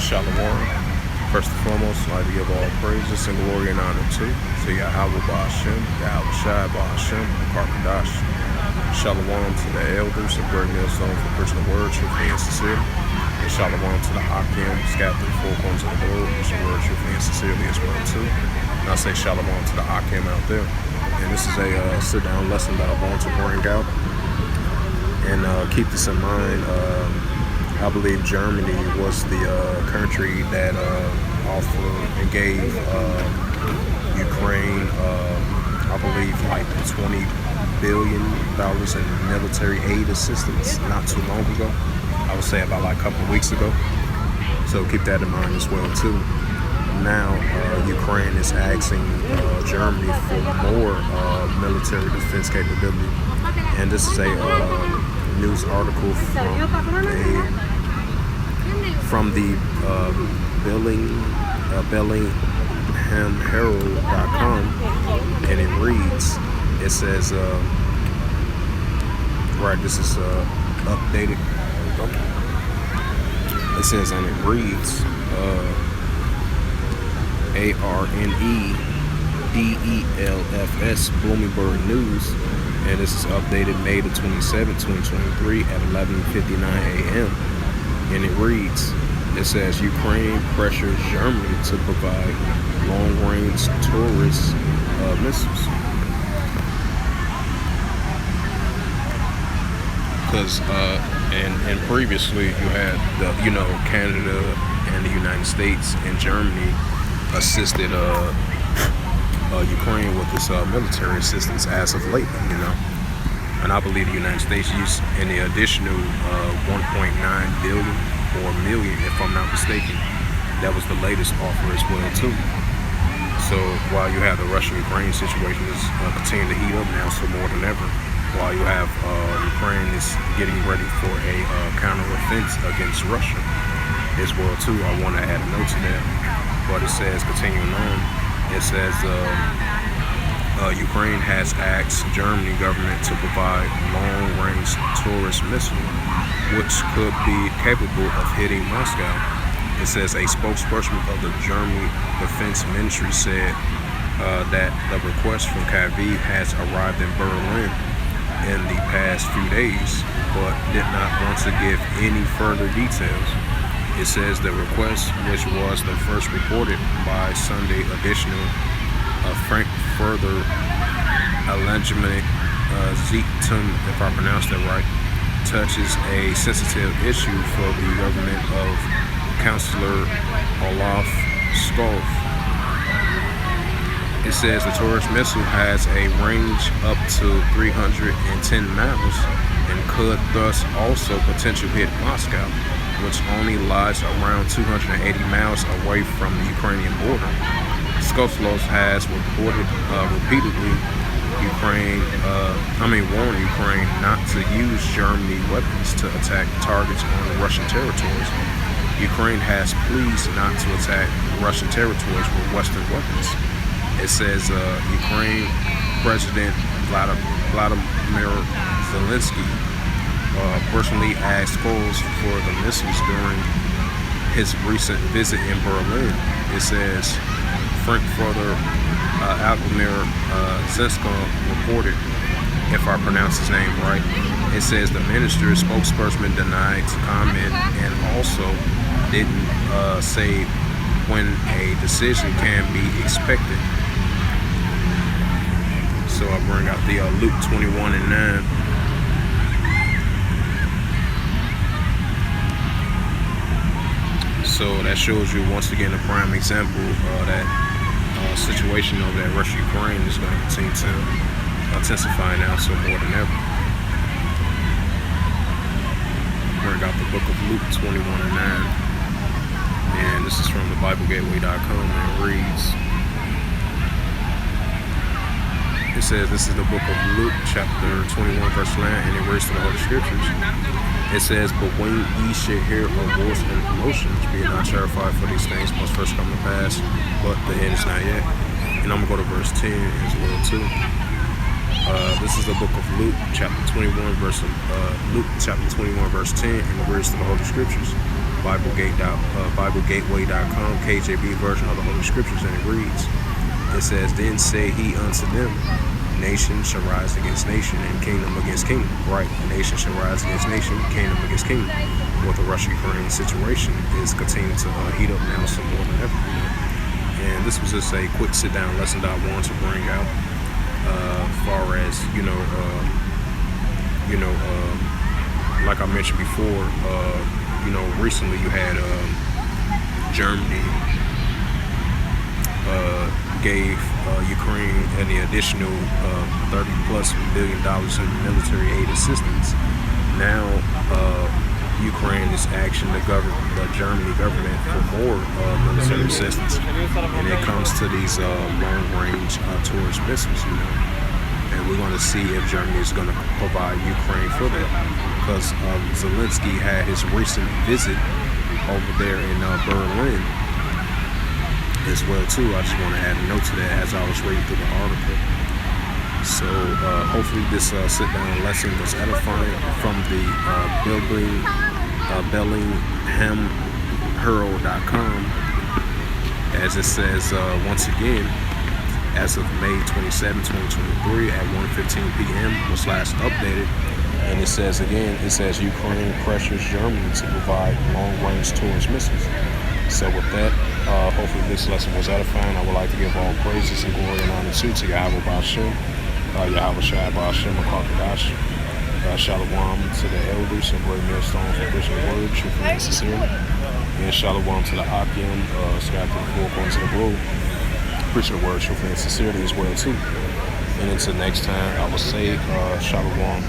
Shalom. First and foremost, I'd like to give all praises and glory and honor to Yahweh Ba'Hashem, Yahweh Shai Ba'Hashem, Karkadash. Shalom to the elders of Great Millstone for preaching the word, truthfully and sincerely. And shalom to the Hakim, scattered through the four corners of the globe, preaching the word, truthfully and sincerely as well too. And I say shalom to the Hakim out there. And this is a sit-down lesson that I want to bring out. And keep this in mind. I believe Germany was the country that offered and gave Ukraine, I believe, like $20 billion in military aid assistance not too long ago. I would say about like a couple of weeks ago. So keep that in mind as well too. Now Ukraine is asking Germany for more military defense capability, and this is a news article from the BellinghamHerald.com, and it reads, it says, right, this is updated. It says, and it reads, ARNEDELFS Bloomberg News, and this is updated May the 27th, 2023 at 11:59 a.m. And it reads, it says, Ukraine pressures Germany to provide long-range Taurus missiles. Because and previously you had Canada and the United States and Germany assisted Ukraine with this military assistance as of late, and I believe the United States used an additional 1.9 billion or million, if I'm not mistaken. That was the latest offer as well too. So while you have the Russia-Ukraine situation is continuing to heat up now, so more than ever, while you have Ukraine is getting ready for a counter-offense against Russia as well too. I want to add a note to that. But it says, continuing on, it says Ukraine has asked Germany government to provide long-range Taurus missile, which could be capable of hitting Moscow. It says a spokesperson of the German Defense Ministry said that the request from Kyiv has arrived in Berlin in the past few days, but did not want to give any further details. It says the request, which was the first reported by Sunday additional Frankfurter Allgemeine Zeitung, if I pronounced that right, touches a sensitive issue for the government of Chancellor Olaf Scholz. It says the Taurus missile has a range up to 310 miles and could thus also potentially hit Moscow, which only lies around 280 miles away from the Ukrainian border. Scholz has reported repeatedly warned Ukraine not to use German weapons to attack targets on Russian territories. Ukraine has pleaded not to attack Russian territories with Western weapons. It says Ukraine President Vladimir Zelensky personally asked Scholz for the missiles during his recent visit in Berlin. It says Frankfurter Allgemeine Zeitung reported, if I pronounce his name right. It says the minister's spokesperson denied to comment and also didn't say when a decision can be expected. So I bring out the Luke 21:9. So that shows you once again a prime example that situation over there, Russia-Ukraine, is going to continue to intensify now, so more than ever. Bring out the book of Luke 21:9, and this is from the BibleGateway.com, and it reads. It says, this is the book of Luke, chapter 21, verse 9, and it reads to the Holy Scriptures. It says, but when ye should hear of wars and commotions, be not terrified, for these things must first come to pass, but the end is not yet. And I'm going to go to verse 10 as well too. This is the book of Luke, chapter 21, verse 10, and the words to the Holy Scriptures. BibleGateway.com, KJV version of the Holy Scriptures, and it reads, it says, "Then said he unto them, nation shall rise against nation, and kingdom against kingdom." Right, nation shall rise against nation, kingdom against kingdom. Well, the Russia-Ukraine situation is continuing to heat up now some more than ever. And this was just a quick sit-down lesson that I wanted to bring out, as far as like I mentioned before. Recently you had Germany gave Ukraine an additional $30+ billion in military aid assistance. Now Ukraine is asking the Germany government for more military assistance, and it comes to these long-range Taurus missiles, and we're going to see if Germany is going to provide Ukraine for that, because Zelensky had his recent visit over there in Berlin as well too. I just want to add a note to that as I was reading through the article. So hopefully this sit-down lesson was edifying from the BellinghamHerald.com. As it says, once again, as of May 27, 2023 at 1:15 p.m. was last updated. And it says Ukraine pressures Germany to provide long-range Taurus missiles. So with that, hopefully this lesson was edifying. I would like to give all praises and glory and honor to Yahweh Ba'Shem, Yahweh Shai Ba'Shem, Akakadash. Shalom to the elders and great millstone for preaching the word, truthfully and sincerely. And shalom to the Akim, scattered to the four corners of the globe, preaching the word, truthfully and sincerely as well too. And until next time, I will say shalom.